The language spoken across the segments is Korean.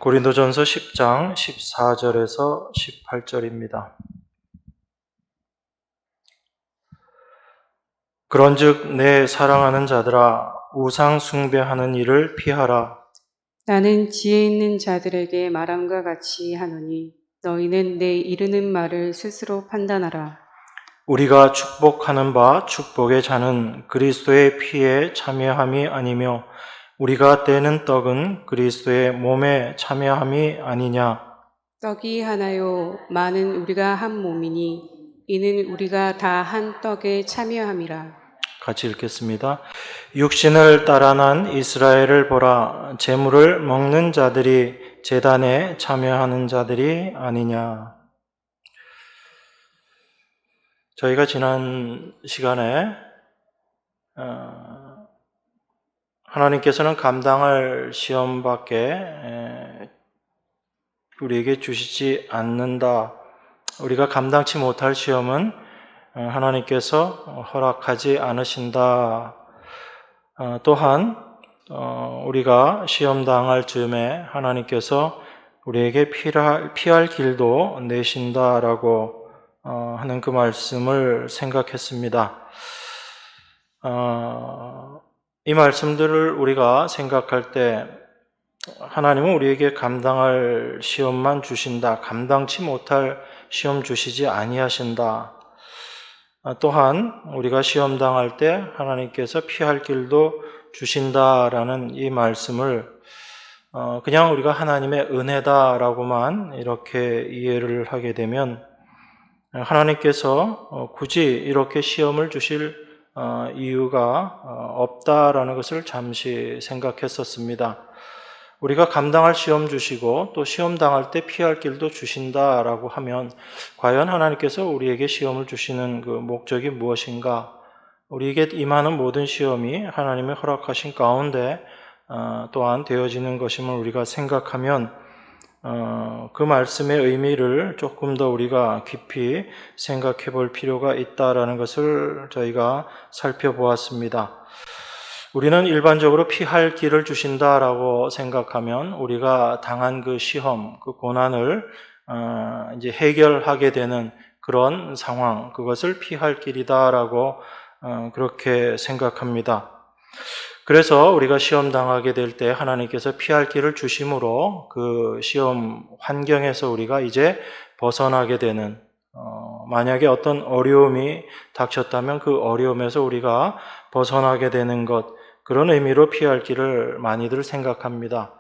고린도전서 10장 14절에서 18절입니다. 그런즉 내 사랑하는 자들아 우상 숭배하는 일을 피하라. 나는 지혜 있는 자들에게 말함과 같이 하노니 너희는 내 이르는 말을 스스로 판단하라. 우리가 축복하는 바 축복의 자는 그리스도의 피에 참여함이 아니며 우리가 떼는 떡은 그리스도의 몸에 참여함이 아니냐. 떡이 하나요 많은 우리가 한 몸이니 이는 우리가 다 한 떡에 참여함이라. 같이 읽겠습니다. 육신을 따라 난 이스라엘을 보라. 제물을 먹는 자들이 제단에 참여하는 자들이 아니냐. 저희가 지난 시간에 하나님께서는 감당할 시험밖에 우리에게 주시지 않는다. 우리가 감당치 못할 시험은 하나님께서 허락하지 않으신다. 또한 우리가 시험 당할 즈음에 하나님께서 우리에게 피할 길도 내신다라고 하는 그 말씀을 생각했습니다. 이 말씀들을 우리가 생각할 때 하나님은 우리에게 감당할 시험만 주신다. 감당치 못할 시험 주시지 아니하신다. 또한 우리가 시험 당할 때 하나님께서 피할 길도 주신다라는 이 말씀을 그냥 우리가 하나님의 은혜다라고만 이렇게 이해를 하게 되면 하나님께서 굳이 이렇게 시험을 주실 이유가 없다라는 것을 잠시 생각했었습니다. 우리가 감당할 시험 주시고 또 시험 당할 때 피할 길도 주신다라고 하면 과연 하나님께서 우리에게 시험을 주시는 그 목적이 무엇인가? 우리에게 임하는 모든 시험이 하나님의 허락하신 가운데 또한 되어지는 것임을 우리가 생각하면 그 말씀의 의미를 조금 더 우리가 깊이 생각해 볼 필요가 있다라는 것을 저희가 살펴보았습니다. 우리는 일반적으로 피할 길을 주신다라고 생각하면 우리가 당한 그 시험, 그 고난을 이제 해결하게 되는 그런 상황, 그것을 피할 길이다라고 그렇게 생각합니다. 그래서 우리가 시험 당하게 될 때 하나님께서 피할 길을 주심으로 그 시험 환경에서 우리가 이제 벗어나게 되는 만약에 어떤 어려움이 닥쳤다면 그 어려움에서 우리가 벗어나게 되는 것, 그런 의미로 피할 길을 많이들 생각합니다.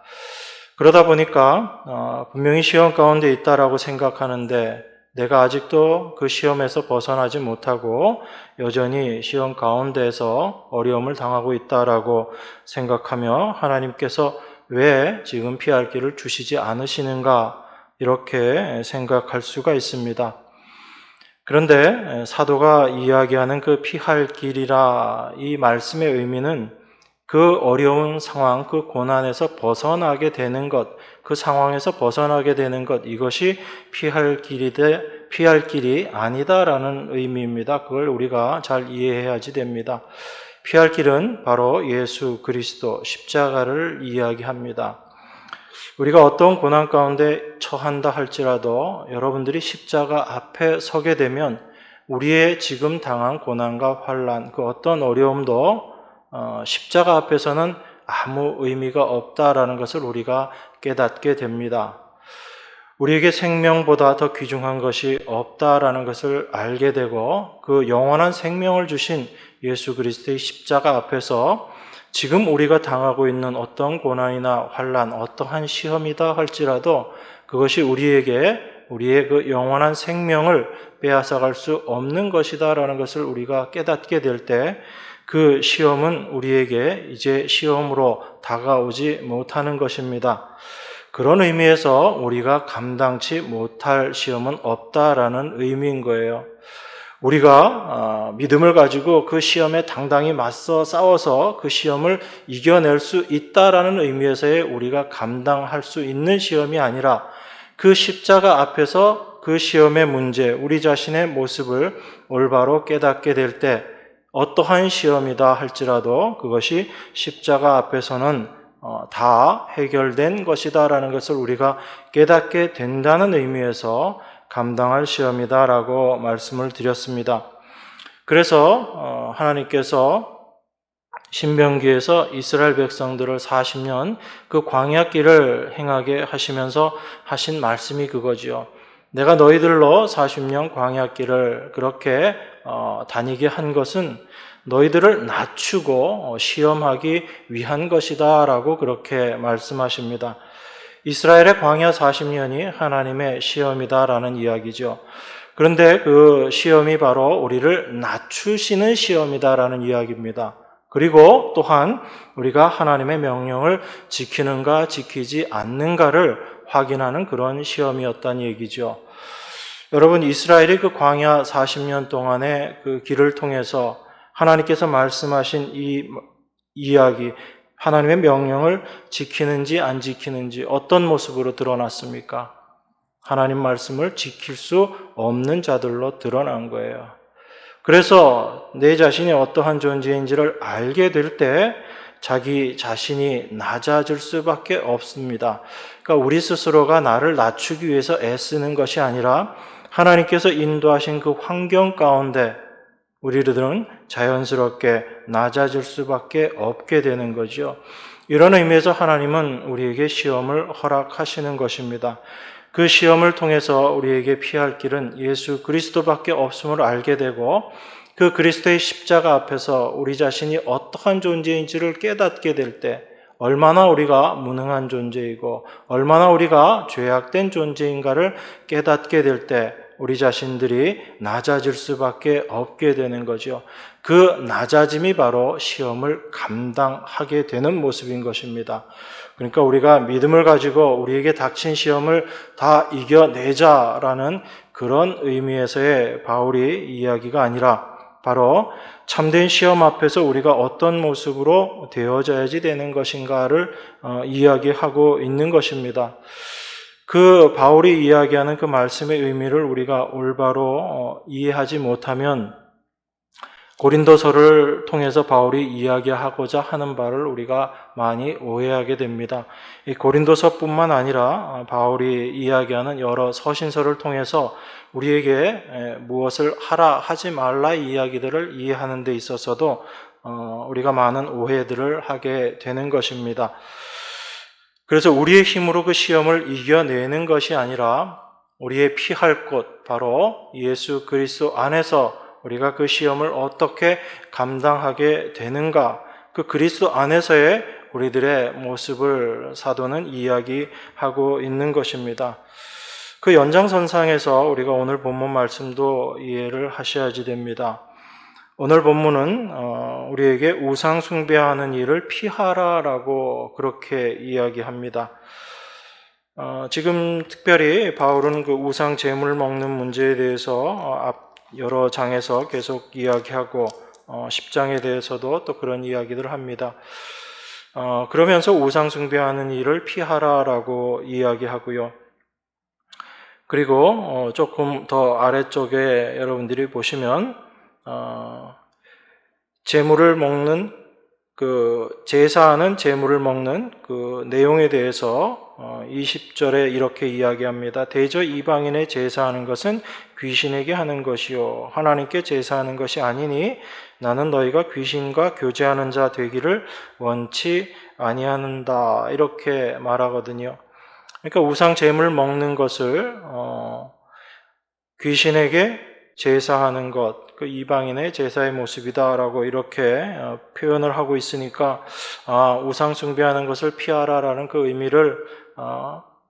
그러다 보니까 분명히 시험 가운데 있다라고 생각하는데 내가 아직도 그 시험에서 벗어나지 못하고 여전히 시험 가운데에서 어려움을 당하고 있다라고 생각하며 하나님께서 왜 지금 피할 길을 주시지 않으시는가 이렇게 생각할 수가 있습니다. 그런데 사도가 이야기하는 그 피할 길이라 이 말씀의 의미는 그 어려운 상황, 그 고난에서 벗어나게 되는 것, 그 상황에서 벗어나게 되는 것, 이것이 피할 길이 아니다라는 의미입니다. 그걸 우리가 잘 이해해야지 됩니다. 피할 길은 바로 예수 그리스도 십자가를 이야기합니다. 우리가 어떤 고난 가운데 처한다 할지라도 여러분들이 십자가 앞에 서게 되면 우리의 지금 당한 고난과 환난, 그 어떤 어려움도 십자가 앞에서는 아무 의미가 없다라는 것을 우리가 깨닫게 됩니다. 우리에게 생명보다 더 귀중한 것이 없다라는 것을 알게 되고 그 영원한 생명을 주신 예수 그리스도의 십자가 앞에서 지금 우리가 당하고 있는 어떤 고난이나 환난, 어떠한 시험이다 할지라도 그것이 우리의 그 영원한 생명을 빼앗아갈 수 없는 것이다라는 것을 우리가 깨닫게 될 때 그 시험은 우리에게 이제 시험으로 다가오지 못하는 것입니다. 그런 의미에서 우리가 감당치 못할 시험은 없다라는 의미인 거예요. 우리가 믿음을 가지고 그 시험에 당당히 맞서 싸워서 그 시험을 이겨낼 수 있다라는 의미에서의 우리가 감당할 수 있는 시험이 아니라 그 십자가 앞에서 그 시험의 문제, 우리 자신의 모습을 올바로 깨닫게 될 때 어떠한 시험이다 할지라도 그것이 십자가 앞에서는 다 해결된 것이다라는 것을 우리가 깨닫게 된다는 의미에서 감당할 시험이다라고 말씀을 드렸습니다. 그래서 하나님께서 신명기에서 이스라엘 백성들을 40년 그 광야 길을 행하게 하시면서 하신 말씀이 그거지요. 내가 너희들로 40년 광야 길을 그렇게 다니게 한 것은 너희들을 낮추고 시험하기 위한 것이다 라고 그렇게 말씀하십니다. 이스라엘의 광야 40년이 하나님의 시험이다 라는 이야기죠. 그런데 그 시험이 바로 우리를 낮추시는 시험이다 라는 이야기입니다. 그리고 또한 우리가 하나님의 명령을 지키는가 지키지 않는가를 확인하는 그런 시험이었다는 얘기죠. 여러분, 이스라엘이 그 광야 40년 동안의 그 길을 통해서 하나님께서 말씀하신 이 이야기, 하나님의 명령을 지키는지 안 지키는지 어떤 모습으로 드러났습니까? 하나님 말씀을 지킬 수 없는 자들로 드러난 거예요. 그래서 내 자신이 어떠한 존재인지를 알게 될 때 자기 자신이 낮아질 수밖에 없습니다. 그러니까 우리 스스로가 나를 낮추기 위해서 애쓰는 것이 아니라 하나님께서 인도하신 그 환경 가운데 우리들은 자연스럽게 낮아질 수밖에 없게 되는 거죠. 이런 의미에서 하나님은 우리에게 시험을 허락하시는 것입니다. 그 시험을 통해서 우리에게 피할 길은 예수 그리스도밖에 없음을 알게 되고 그 그리스도의 십자가 앞에서 우리 자신이 어떠한 존재인지를 깨닫게 될 때 얼마나 우리가 무능한 존재이고 얼마나 우리가 죄악된 존재인가를 깨닫게 될 때 우리 자신들이 낮아질 수밖에 없게 되는 거죠. 그 낮아짐이 바로 시험을 감당하게 되는 모습인 것입니다. 그러니까 우리가 믿음을 가지고 우리에게 닥친 시험을 다 이겨내자라는 그런 의미에서의 바울의 이야기가 아니라 바로 참된 시험 앞에서 우리가 어떤 모습으로 되어져야지 되는 것인가를 이야기하고 있는 것입니다. 그 바울이 이야기하는 그 말씀의 의미를 우리가 올바로 이해하지 못하면 고린도서를 통해서 바울이 이야기하고자 하는 바를 우리가 많이 오해하게 됩니다. 이 고린도서뿐만 아니라 바울이 이야기하는 여러 서신서를 통해서 우리에게 무엇을 하라 하지 말라 이야기들을 이해하는 데 있어서도 우리가 많은 오해들을 하게 되는 것입니다. 그래서 우리의 힘으로 그 시험을 이겨내는 것이 아니라 우리의 피할 곳 바로 예수 그리스도 안에서 우리가 그 시험을 어떻게 감당하게 되는가, 그 그리스도 안에서의 우리들의 모습을 사도는 이야기하고 있는 것입니다. 그 연장선상에서 우리가 오늘 본문 말씀도 이해를 하셔야지 됩니다. 오늘 본문은 우리에게 우상 숭배하는 일을 피하라라고 그렇게 이야기합니다. 지금 특별히 바울은 그 우상 제물 먹는 문제에 대해서 여러 장에서 계속 이야기하고 10장에 대해서도 또 그런 이야기들을 합니다. 그러면서 우상 숭배하는 일을 피하라라고 이야기하고요. 그리고 조금 더 아래쪽에 여러분들이 보시면 제물을 먹는 제사하는 제물을 먹는 그 내용에 대해서 20절에 이렇게 이야기합니다. 대저 이방인의 제사하는 것은 귀신에게 하는 것이요 하나님께 제사하는 것이 아니니 나는 너희가 귀신과 교제하는 자 되기를 원치 아니하는다 이렇게 말하거든요. 그러니까 우상 제물 먹는 것을 귀신에게 제사하는 것, 그 이방인의 제사의 모습이다라고 이렇게 표현을 하고 있으니까 우상 숭배하는 것을 피하라라는 그 의미를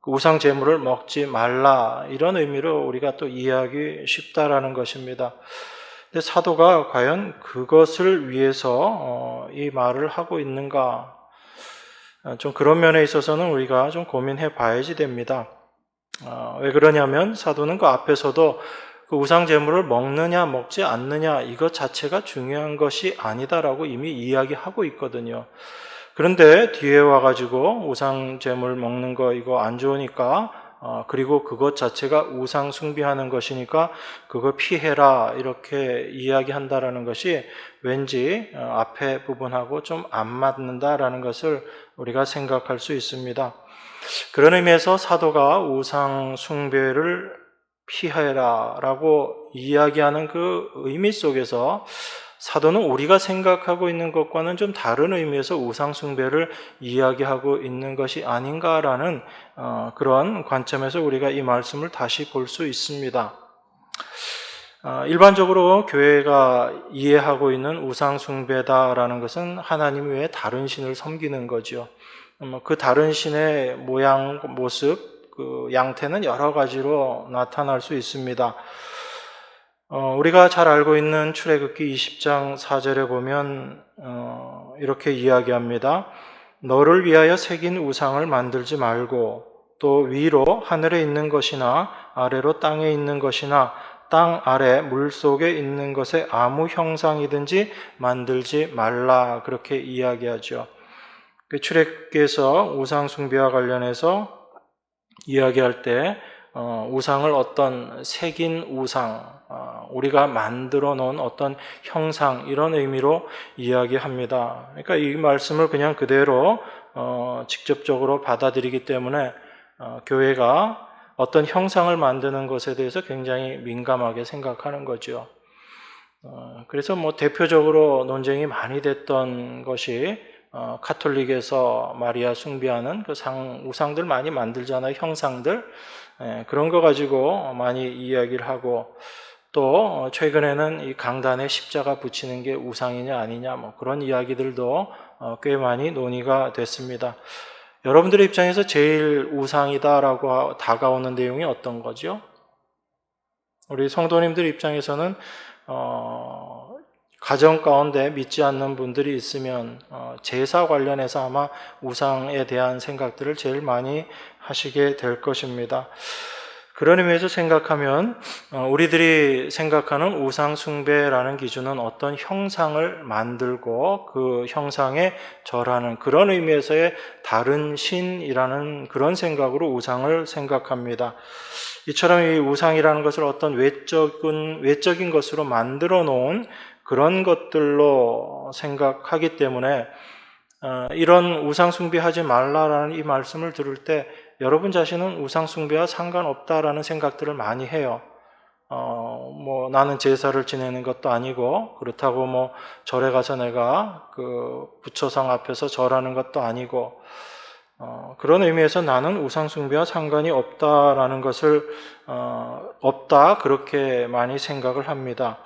그 우상 제물을 먹지 말라 이런 의미로 우리가 또 이해하기 쉽다라는 것입니다. 근데 사도가 과연 그것을 위해서 이 말을 하고 있는가? 좀 그런 면에 있어서는 우리가 좀 고민해 봐야지 됩니다. 왜 그러냐면 사도는 그 앞에서도 그 우상 제물을 먹느냐 먹지 않느냐 이것 자체가 중요한 것이 아니다라고 이미 이야기하고 있거든요. 그런데 뒤에 와가지고 우상 제물 먹는 거 이거 안 좋으니까 그리고 그것 자체가 우상 숭배하는 것이니까 그거 피해라 이렇게 이야기한다라는 것이 왠지 앞에 부분하고 좀 안 맞는다라는 것을 우리가 생각할 수 있습니다. 그런 의미에서 사도가 우상 숭배를 피해라 라고 이야기하는 그 의미 속에서 사도는 우리가 생각하고 있는 것과는 좀 다른 의미에서 우상 숭배를 이야기하고 있는 것이 아닌가라는 그런 관점에서 우리가 이 말씀을 다시 볼 수 있습니다. 일반적으로 교회가 이해하고 있는 우상 숭배다라는 것은 하나님 외에 다른 신을 섬기는 거죠. 그 다른 신의 모양, 모습, 그 양태는 여러 가지로 나타날 수 있습니다. 우리가 잘 알고 있는 출애굽기 20장 4절에 보면 이렇게 이야기합니다. 너를 위하여 새긴 우상을 만들지 말고 또 위로 하늘에 있는 것이나 아래로 땅에 있는 것이나 땅 아래 물속에 있는 것에 아무 형상이든지 만들지 말라 그렇게 이야기하죠. 출애굽기에서 우상 숭배와 관련해서 이야기할 때 우상을 어떤 새긴 우상, 우리가 만들어 놓은 어떤 형상 이런 의미로 이야기합니다. 그러니까 이 말씀을 그냥 그대로 직접적으로 받아들이기 때문에 교회가 어떤 형상을 만드는 것에 대해서 굉장히 민감하게 생각하는 거죠. 그래서 대표적으로 논쟁이 많이 됐던 것이 카톨릭에서 마리아 숭배하는 그 우상들 많이 만들잖아요. 형상들. 그런 거 가지고 많이 이야기를 하고 또 최근에는 이 강단에 십자가 붙이는 게 우상이냐 아니냐 그런 이야기들도 꽤 많이 논의가 됐습니다. 여러분들의 입장에서 제일 우상이다라고 다가오는 내용이 어떤 거죠? 우리 성도님들 입장에서는 가정 가운데 믿지 않는 분들이 있으면 제사 관련해서 아마 우상에 대한 생각들을 제일 많이 하시게 될 것입니다. 그런 의미에서 생각하면 우리들이 생각하는 우상 숭배라는 기준은 어떤 형상을 만들고 그 형상에 절하는 그런 의미에서의 다른 신이라는 그런 생각으로 우상을 생각합니다. 이처럼 이 우상이라는 것을 어떤 외적인 것으로 만들어 놓은 그런 것들로 생각하기 때문에 이런 우상 숭배하지 말라라는 이 말씀을 들을 때 여러분 자신은 우상 숭배와 상관없다라는 생각들을 많이 해요. 나는 제사를 지내는 것도 아니고 그렇다고 절에 가서 내가 그 부처상 앞에서 절하는 것도 아니고 그런 의미에서 나는 우상 숭배와 상관이 없다라는 것을 없다 그렇게 많이 생각을 합니다.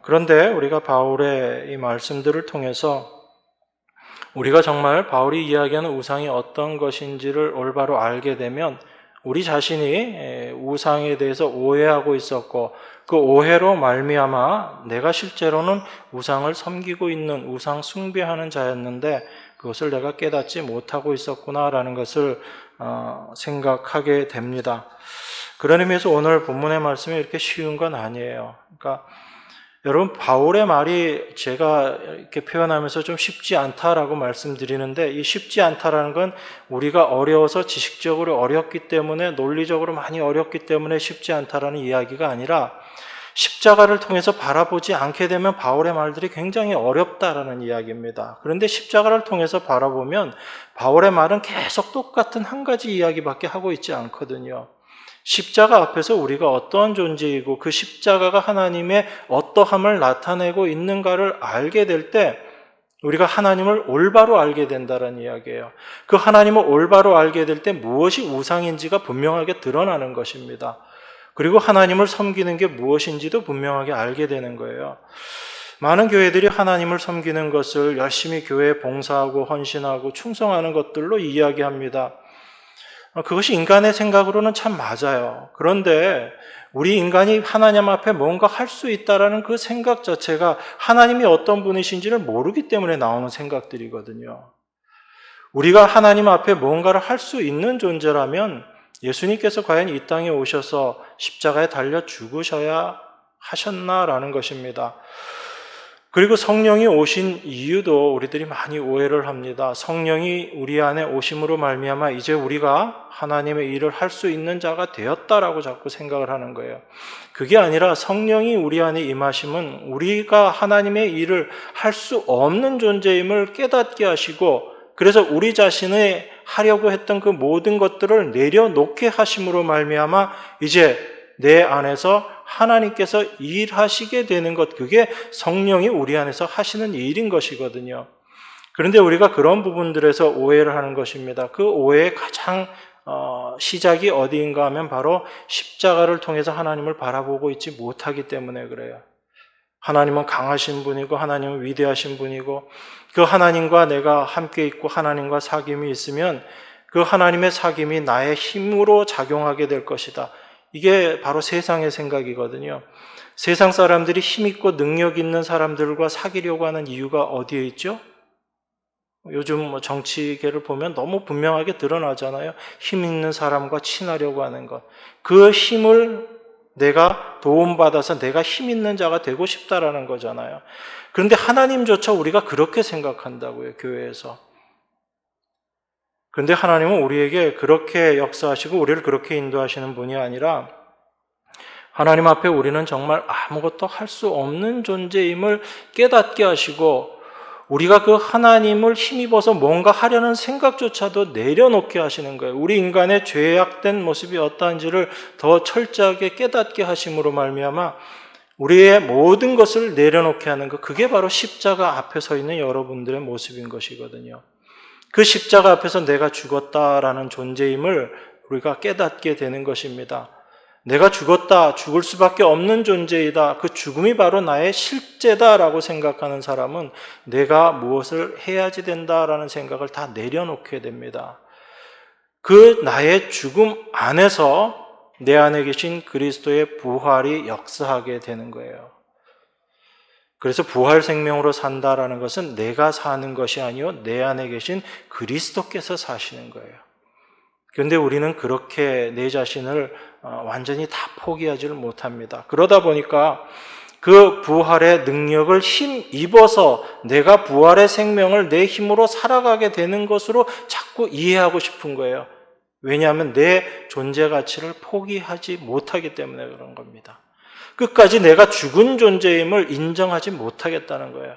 그런데 우리가 바울의 이 말씀들을 통해서 우리가 정말 바울이 이야기하는 우상이 어떤 것인지를 올바로 알게 되면 우리 자신이 우상에 대해서 오해하고 있었고 그 오해로 말미암아 내가 실제로는 우상을 섬기고 있는 우상 숭배하는 자였는데 그것을 내가 깨닫지 못하고 있었구나라는 것을 생각하게 됩니다. 그런 의미에서 오늘 본문의 말씀이 이렇게 쉬운 건 아니에요. 그러니까 여러분 바울의 말이 제가 이렇게 표현하면서 좀 쉽지 않다라고 말씀드리는데 이 쉽지 않다라는 건 우리가 어려워서 지식적으로 어렵기 때문에 논리적으로 많이 어렵기 때문에 쉽지 않다라는 이야기가 아니라 십자가를 통해서 바라보지 않게 되면 바울의 말들이 굉장히 어렵다라는 이야기입니다. 그런데 십자가를 통해서 바라보면 바울의 말은 계속 똑같은 한 가지 이야기밖에 하고 있지 않거든요. 십자가 앞에서 우리가 어떠한 존재이고 그 십자가가 하나님의 어떠함을 나타내고 있는가를 알게 될 때 우리가 하나님을 올바로 알게 된다는 이야기예요. 그 하나님을 올바로 알게 될 때 무엇이 우상인지가 분명하게 드러나는 것입니다. 그리고 하나님을 섬기는 게 무엇인지도 분명하게 알게 되는 거예요. 많은 교회들이 하나님을 섬기는 것을 열심히 교회에 봉사하고 헌신하고 충성하는 것들로 이야기합니다. 그것이 인간의 생각으로는 참 맞아요. 그런데 우리 인간이 하나님 앞에 뭔가 할 수 있다라는 그 생각 자체가 하나님이 어떤 분이신지를 모르기 때문에 나오는 생각들이거든요. 우리가 하나님 앞에 뭔가를 할 수 있는 존재라면 예수님께서 과연 이 땅에 오셔서 십자가에 달려 죽으셔야 하셨나라는 것입니다. 그리고 성령이 오신 이유도 우리들이 많이 오해를 합니다. 성령이 우리 안에 오심으로 말미암아 이제 우리가 하나님의 일을 할 수 있는 자가 되었다라고 자꾸 생각을 하는 거예요. 그게 아니라 성령이 우리 안에 임하심은 우리가 하나님의 일을 할 수 없는 존재임을 깨닫게 하시고, 그래서 우리 자신의 하려고 했던 그 모든 것들을 내려놓게 하심으로 말미암아 이제 내 안에서 하나님께서 일하시게 되는 것, 그게 성령이 우리 안에서 하시는 일인 것이거든요. 그런데 우리가 그런 부분들에서 오해를 하는 것입니다. 그 오해의 가장 시작이 어디인가 하면 바로 십자가를 통해서 하나님을 바라보고 있지 못하기 때문에 그래요. 하나님은 강하신 분이고 하나님은 위대하신 분이고, 그 하나님과 내가 함께 있고 하나님과 사귐이 있으면 그 하나님의 사귐이 나의 힘으로 작용하게 될 것이다. 이게 바로 세상의 생각이거든요. 세상 사람들이 힘있고 능력 있는 사람들과 사귀려고 하는 이유가 어디에 있죠? 요즘 정치계를 보면 너무 분명하게 드러나잖아요. 힘 있는 사람과 친하려고 하는 것. 그 힘을 내가 도움받아서 내가 힘 있는 자가 되고 싶다라는 거잖아요. 그런데 하나님조차 우리가 그렇게 생각한다고요, 교회에서. 그런데 하나님은 우리에게 그렇게 역사하시고 우리를 그렇게 인도하시는 분이 아니라, 하나님 앞에 우리는 정말 아무것도 할 수 없는 존재임을 깨닫게 하시고, 우리가 그 하나님을 힘입어서 뭔가 하려는 생각조차도 내려놓게 하시는 거예요. 우리 인간의 죄악된 모습이 어떠한지를 더 철저하게 깨닫게 하심으로 말미암아 우리의 모든 것을 내려놓게 하는 것, 그게 바로 십자가 앞에 서 있는 여러분들의 모습인 것이거든요. 그 십자가 앞에서 내가 죽었다라는 존재임을 우리가 깨닫게 되는 것입니다. 내가 죽었다, 죽을 수밖에 없는 존재이다, 그 죽음이 바로 나의 실제다라고 생각하는 사람은 내가 무엇을 해야지 된다라는 생각을 다 내려놓게 됩니다. 그 나의 죽음 안에서 내 안에 계신 그리스도의 부활이 역사하게 되는 거예요. 그래서 부활 생명으로 산다라는 것은 내가 사는 것이 아니요 내 안에 계신 그리스도께서 사시는 거예요. 그런데 우리는 그렇게 내 자신을 완전히 다 포기하지를 못합니다. 그러다 보니까 그 부활의 능력을 힘입어서 내가 부활의 생명을 내 힘으로 살아가게 되는 것으로 자꾸 이해하고 싶은 거예요. 왜냐하면 내 존재 가치를 포기하지 못하기 때문에 그런 겁니다. 끝까지 내가 죽은 존재임을 인정하지 못하겠다는 거예요.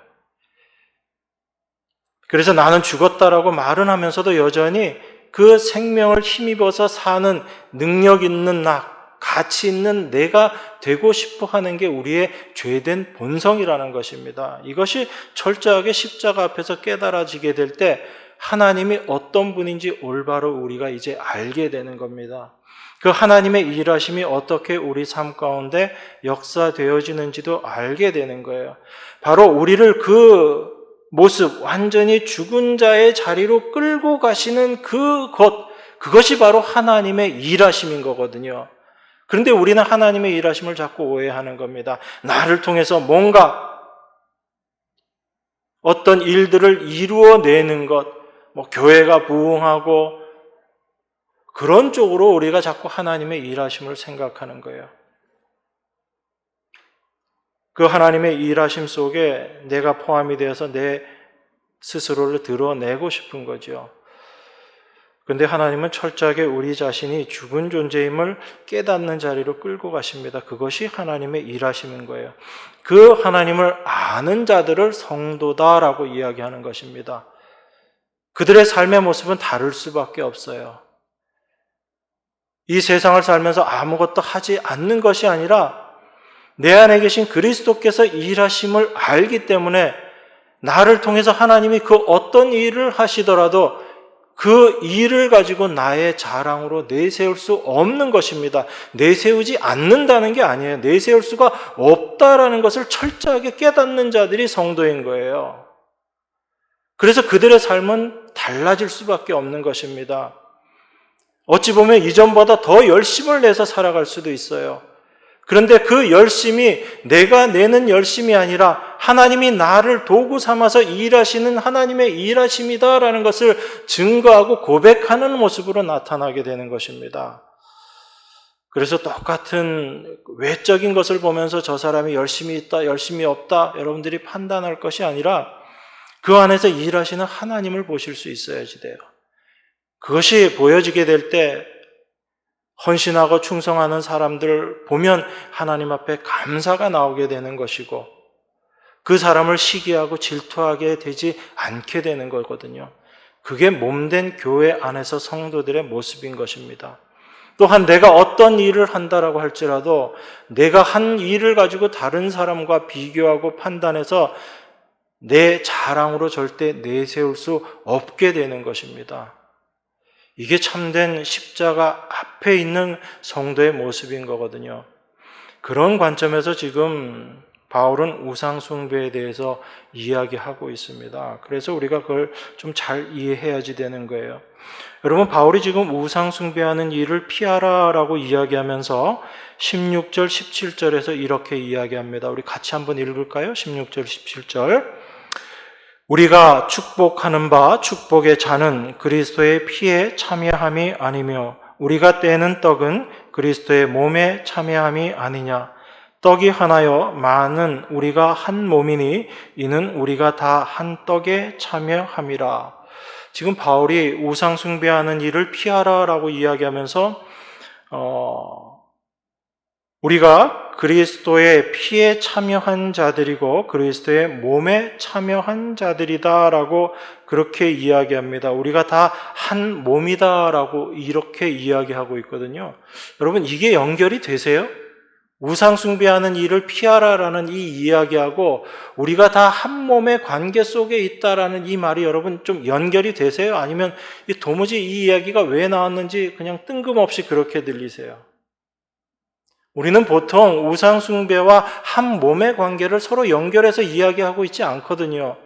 그래서 나는 죽었다라고 말은 하면서도 여전히 그 생명을 힘입어서 사는 능력 있는 나, 가치 있는 내가 되고 싶어 하는 게 우리의 죄된 본성이라는 것입니다. 이것이 철저하게 십자가 앞에서 깨달아지게 될 때 하나님이 어떤 분인지 올바로 우리가 이제 알게 되는 겁니다. 그 하나님의 일하심이 어떻게 우리 삶 가운데 역사되어지는지도 알게 되는 거예요. 바로 우리를 그 모습, 완전히 죽은 자의 자리로 끌고 가시는 그것이 바로 하나님의 일하심인 거거든요. 그런데 우리는 하나님의 일하심을 자꾸 오해하는 겁니다. 나를 통해서 뭔가 어떤 일들을 이루어내는 것, 교회가 부흥하고 그런 쪽으로 우리가 자꾸 하나님의 일하심을 생각하는 거예요. 그 하나님의 일하심 속에 내가 포함이 되어서 내 스스로를 드러내고 싶은 거죠. 그런데 하나님은 철저하게 우리 자신이 죽은 존재임을 깨닫는 자리로 끌고 가십니다. 그것이 하나님의 일하심인 거예요. 그 하나님을 아는 자들을 성도다라고 이야기하는 것입니다. 그들의 삶의 모습은 다를 수밖에 없어요. 이 세상을 살면서 아무것도 하지 않는 것이 아니라 내 안에 계신 그리스도께서 일하심을 알기 때문에 나를 통해서 하나님이 그 어떤 일을 하시더라도 그 일을 가지고 나의 자랑으로 내세울 수 없는 것입니다. 내세우지 않는다는 게 아니에요. 내세울 수가 없다라는 것을 철저하게 깨닫는 자들이 성도인 거예요. 그래서 그들의 삶은 달라질 수밖에 없는 것입니다. 어찌 보면 이전보다 더 열심을 내서 살아갈 수도 있어요. 그런데 그 열심이 내가 내는 열심이 아니라 하나님이 나를 도구 삼아서 일하시는 하나님의 일하심이다라는 것을 증거하고 고백하는 모습으로 나타나게 되는 것입니다. 그래서 똑같은 외적인 것을 보면서 저 사람이 열심히 있다, 열심히 없다 여러분들이 판단할 것이 아니라 그 안에서 일하시는 하나님을 보실 수 있어야지 돼요. 그것이 보여지게 될 때 헌신하고 충성하는 사람들 보면 하나님 앞에 감사가 나오게 되는 것이고 그 사람을 시기하고 질투하게 되지 않게 되는 거거든요. 그게 몸된 교회 안에서 성도들의 모습인 것입니다. 또한 내가 어떤 일을 한다라고 할지라도 내가 한 일을 가지고 다른 사람과 비교하고 판단해서 내 자랑으로 절대 내세울 수 없게 되는 것입니다. 이게 참된 십자가 앞에 있는 성도의 모습인 거거든요. 그런 관점에서 지금 바울은 우상 숭배에 대해서 이야기하고 있습니다. 그래서 우리가 그걸 좀 잘 이해해야지 되는 거예요. 여러분, 바울이 지금 우상 숭배하는 일을 피하라라고 이야기하면서 16절, 17절에서 이렇게 이야기합니다. 우리 같이 한번 읽을까요? 16절, 17절. 우리가 축복하는 바 축복의 잔은 그리스도의 피에 참여함이 아니며 우리가 떼는 떡은 그리스도의 몸에 참여함이 아니냐. 떡이 하나여 많은 우리가 한 몸이니 이는 우리가 다 한 떡에 참여함이라. 지금 바울이 우상 숭배하는 일을 피하라라고 이야기하면서 우리가 그리스도의 피에 참여한 자들이고 그리스도의 몸에 참여한 자들이다라고 그렇게 이야기합니다. 우리가 다 한 몸이다라고 이렇게 이야기하고 있거든요. 여러분, 이게 연결이 되세요? 우상 숭배하는 일을 피하라라는 이 이야기하고 우리가 다 한 몸의 관계 속에 있다라는 이 말이 여러분 좀 연결이 되세요? 아니면 도무지 이 이야기가 왜 나왔는지 그냥 뜬금없이 그렇게 들리세요? 우리는 보통 우상 숭배와 한 몸의 관계를 서로 연결해서 이야기하고 있지 않거든요.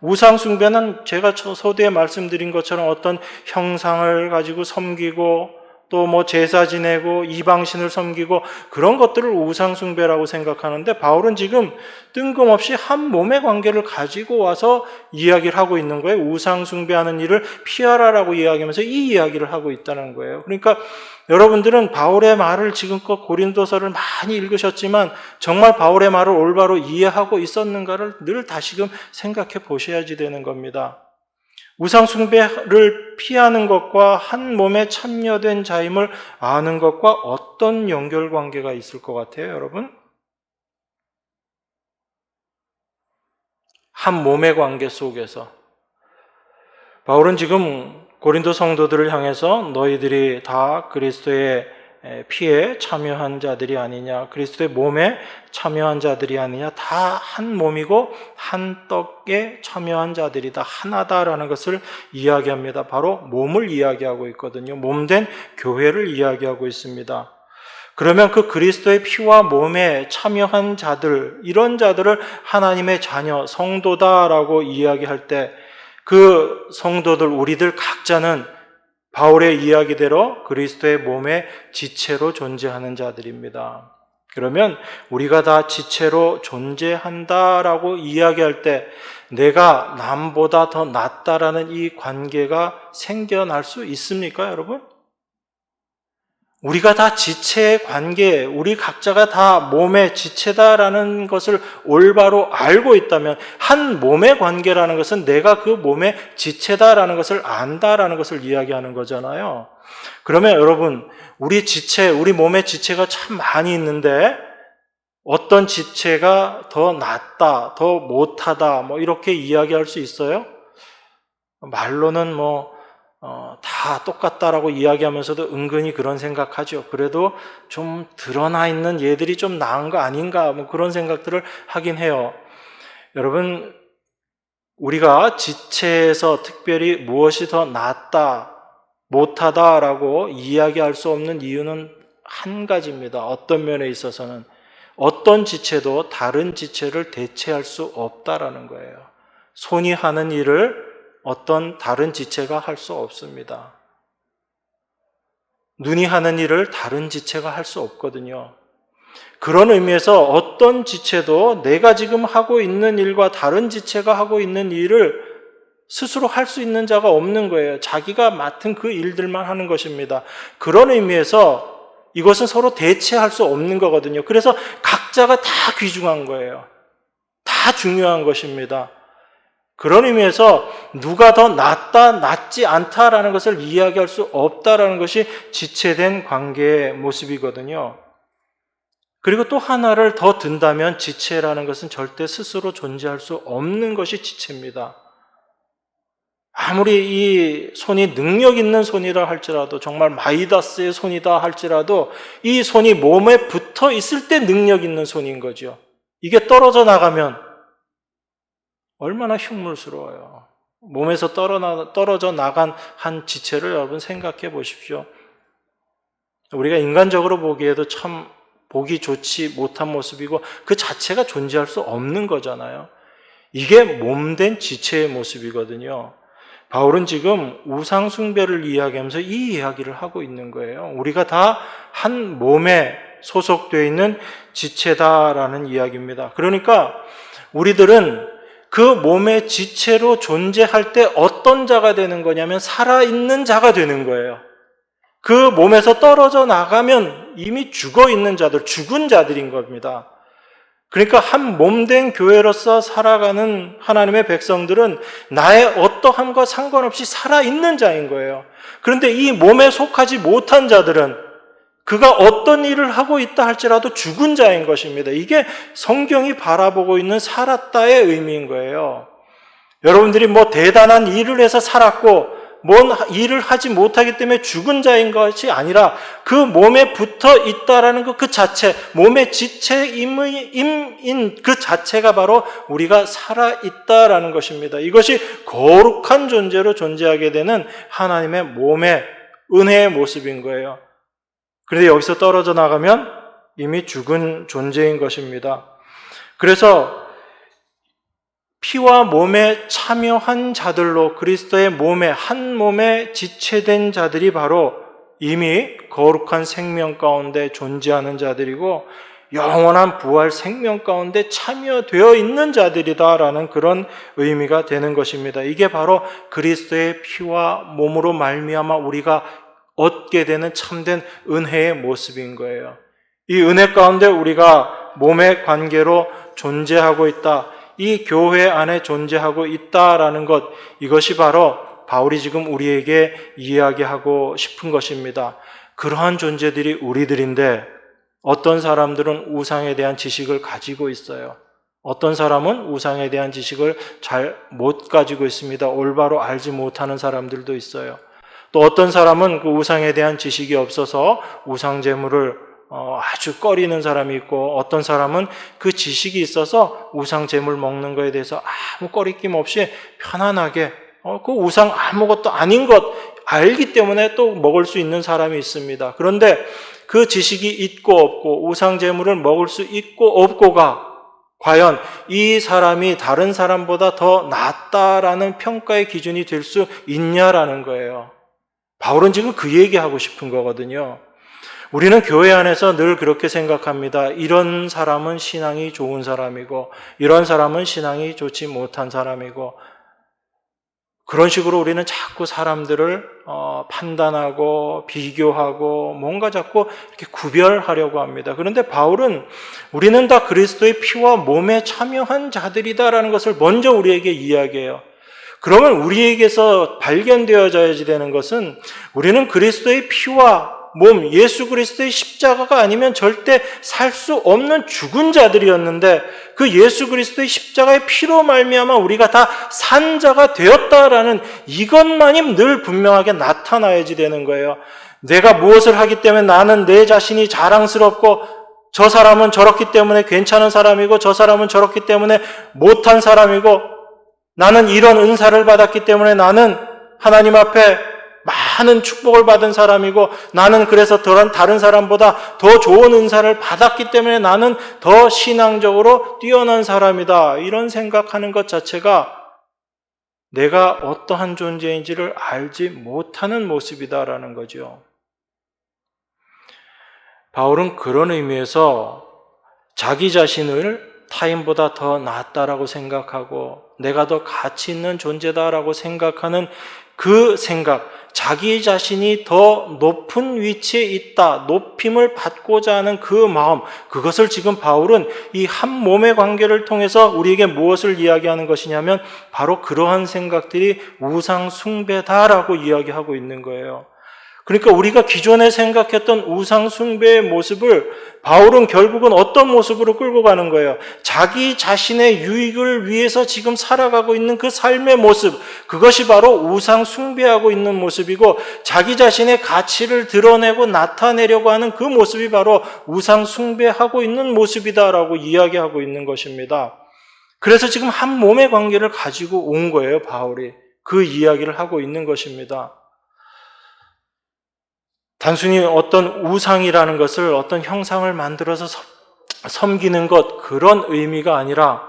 우상 숭배는 제가 서두에 말씀드린 것처럼 어떤 형상을 가지고 섬기고 또 뭐 제사 지내고 이방신을 섬기고 그런 것들을 우상 숭배라고 생각하는데 바울은 지금 뜬금없이 한 몸의 관계를 가지고 와서 이야기를 하고 있는 거예요. 우상 숭배하는 일을 피하라라고 이야기하면서 이 이야기를 하고 있다는 거예요. 그러니까 여러분들은 바울의 말을 지금껏 고린도서를 많이 읽으셨지만 정말 바울의 말을 올바로 이해하고 있었는가를 늘 다시금 생각해 보셔야지 되는 겁니다. 우상 숭배를 피하는 것과 한 몸에 참여된 자임을 아는 것과 어떤 연결관계가 있을 것 같아요, 여러분? 한 몸의 관계 속에서 바울은 지금 고린도 성도들을 향해서 너희들이 다 그리스도의 피에 참여한 자들이 아니냐, 그리스도의 몸에 참여한 자들이 아니냐, 다 한 몸이고 한 떡에 참여한 자들이다, 하나다라는 것을 이야기합니다. 바로 몸을 이야기하고 있거든요. 몸된 교회를 이야기하고 있습니다. 그러면 그 그리스도의 피와 몸에 참여한 자들, 이런 자들을 하나님의 자녀, 성도다라고 이야기할 때 그 성도들, 우리들 각자는 바울의 이야기대로 그리스도의 몸의 지체로 존재하는 자들입니다. 그러면 우리가 다 지체로 존재한다라고 이야기할 때 내가 남보다 더 낫다라는 이 관계가 생겨날 수 있습니까, 여러분? 우리가 다 지체의 관계, 우리 각자가 다 몸의 지체다라는 것을 올바로 알고 있다면 한 몸의 관계라는 것은 내가 그 몸의 지체다라는 것을 안다라는 것을 이야기하는 거잖아요. 그러면 여러분, 우리 지체, 우리 몸의 지체가 참 많이 있는데 어떤 지체가 더 낫다, 더 못하다, 이렇게 이야기할 수 있어요? 말로는 다 똑같다라고 이야기하면서도 은근히 그런 생각하죠. 그래도 좀 드러나 있는 얘들이 좀 나은 거 아닌가, 그런 생각들을 하긴 해요. 여러분, 우리가 지체에서 특별히 무엇이 더 낫다, 못하다라고 이야기할 수 없는 이유는 한 가지입니다. 어떤 면에 있어서는 어떤 지체도 다른 지체를 대체할 수 없다라는 거예요. 손이 하는 일을 어떤 다른 지체가 할 수 없습니다. 눈이 하는 일을 다른 지체가 할 수 없거든요. 그런 의미에서 어떤 지체도 내가 지금 하고 있는 일과 다른 지체가 하고 있는 일을 스스로 할 수 있는 자가 없는 거예요. 자기가 맡은 그 일들만 하는 것입니다. 그런 의미에서 이것은 서로 대체할 수 없는 거거든요. 그래서 각자가 다 귀중한 거예요. 다 중요한 것입니다. 그런 의미에서 누가 더 낫다, 낫지 않다라는 것을 이야기할 수 없다라는 것이 지체된 관계의 모습이거든요. 그리고 또 하나를 더 든다면 지체라는 것은 절대 스스로 존재할 수 없는 것이 지체입니다. 아무리 이 손이 능력 있는 손이라 할지라도, 정말 마이다스의 손이다 할지라도 이 손이 몸에 붙어 있을 때 능력 있는 손인 거죠. 이게 떨어져 나가면 얼마나 흉물스러워요. 몸에서 떨어져 나간 한 지체를 여러분 생각해 보십시오. 우리가 인간적으로 보기에도 참 보기 좋지 못한 모습이고 그 자체가 존재할 수 없는 거잖아요. 이게 몸된 지체의 모습이거든요. 바울은 지금 우상 숭배를 이야기하면서 이 이야기를 하고 있는 거예요. 우리가 다 한 몸에 소속되어 있는 지체다라는 이야기입니다. 그러니까 우리들은 그 몸의 지체로 존재할 때 어떤 자가 되는 거냐면 살아있는 자가 되는 거예요. 그 몸에서 떨어져 나가면 이미 죽어있는 자들, 죽은 자들인 겁니다. 그러니까 한 몸된 교회로서 살아가는 하나님의 백성들은 나의 어떠함과 상관없이 살아있는 자인 거예요. 그런데 이 몸에 속하지 못한 자들은 그가 어떤 일을 하고 있다 할지라도 죽은 자인 것입니다. 이게 성경이 바라보고 있는 살았다의 의미인 거예요. 여러분들이 뭐 대단한 일을 해서 살았고 뭔 일을 하지 못하기 때문에 죽은 자인 것이 아니라 그 몸에 붙어 있다라는 것 그 자체, 몸의 지체임인 그 자체가 바로 우리가 살아있다라는 것입니다. 이것이 거룩한 존재로 존재하게 되는 하나님의 몸의 은혜의 모습인 거예요. 그런데 여기서 떨어져 나가면 이미 죽은 존재인 것입니다. 그래서 피와 몸에 참여한 자들로 그리스도의 몸에 한 몸에 지체된 자들이 바로 이미 거룩한 생명 가운데 존재하는 자들이고 영원한 부활 생명 가운데 참여되어 있는 자들이다라는 그런 의미가 되는 것입니다. 이게 바로 그리스도의 피와 몸으로 말미암아 우리가 얻게 되는 참된 은혜의 모습인 거예요. 이 은혜 가운데 우리가 몸의 관계로 존재하고 있다. 이 교회 안에 존재하고 있다라는 것, 이것이 바로 바울이 지금 우리에게 이야기하고 싶은 것입니다. 그러한 존재들이 우리들인데 어떤 사람들은 우상에 대한 지식을 가지고 있어요. 어떤 사람은 우상에 대한 지식을 잘 못 가지고 있습니다. 올바로 알지 못하는 사람들도 있어요. 또 어떤 사람은 그 우상에 대한 지식이 없어서 우상 제물을 아주 꺼리는 사람이 있고 어떤 사람은 그 지식이 있어서 우상 제물 먹는 거에 대해서 아무 꺼리낌 없이 편안하게 그 우상 아무것도 아닌 것 알기 때문에 또 먹을 수 있는 사람이 있습니다. 그런데 그 지식이 있고 없고 우상 제물을 먹을 수 있고 없고가 과연 이 사람이 다른 사람보다 더 낫다라는 평가의 기준이 될 수 있냐라는 거예요. 바울은 지금 그 얘기하고 싶은 거거든요. 우리는 교회 안에서 늘 그렇게 생각합니다. 이런 사람은 신앙이 좋은 사람이고 이런 사람은 신앙이 좋지 못한 사람이고 그런 식으로 우리는 자꾸 사람들을 판단하고 비교하고 뭔가 자꾸 이렇게 구별하려고 합니다. 그런데 바울은 우리는 다 그리스도의 피와 몸에 참여한 자들이다라는 것을 먼저 우리에게 이야기해요. 그러면 우리에게서 발견되어져야지 되는 것은 우리는 그리스도의 피와 몸, 예수 그리스도의 십자가가 아니면 절대 살 수 없는 죽은 자들이었는데 그 예수 그리스도의 십자가의 피로 말미암아 우리가 다 산 자가 되었다라는 이것만이 늘 분명하게 나타나야지 되는 거예요. 내가 무엇을 하기 때문에 나는 내 자신이 자랑스럽고 저 사람은 저렇기 때문에 괜찮은 사람이고 저 사람은 저렇기 때문에 못한 사람이고 나는 이런 은사를 받았기 때문에 나는 하나님 앞에 많은 축복을 받은 사람이고 나는 그래서 다른 사람보다 더 좋은 은사를 받았기 때문에 나는 더 신앙적으로 뛰어난 사람이다. 이런 생각하는 것 자체가 내가 어떠한 존재인지를 알지 못하는 모습이다라는 거죠. 바울은 그런 의미에서 자기 자신을 타인보다 더 낫다라고 생각하고 내가 더 가치 있는 존재다라고 생각하는 그 생각, 자기 자신이 더 높은 위치에 있다, 높임을 받고자 하는 그 마음, 그것을 지금 바울은 이 한 몸의 관계를 통해서 우리에게 무엇을 이야기하는 것이냐면 바로 그러한 생각들이 우상 숭배다라고 이야기하고 있는 거예요. 그러니까 우리가 기존에 생각했던 우상 숭배의 모습을 바울은 결국은 어떤 모습으로 끌고 가는 거예요? 자기 자신의 유익을 위해서 지금 살아가고 있는 그 삶의 모습, 그것이 바로 우상 숭배하고 있는 모습이고, 자기 자신의 가치를 드러내고 나타내려고 하는 그 모습이 바로 우상 숭배하고 있는 모습이다라고 이야기하고 있는 것입니다. 그래서 지금 한 몸의 관계를 가지고 온 거예요, 바울이. 그 이야기를 하고 있는 것입니다. 단순히 어떤 우상이라는 것을, 어떤 형상을 만들어서 섬기는 것, 그런 의미가 아니라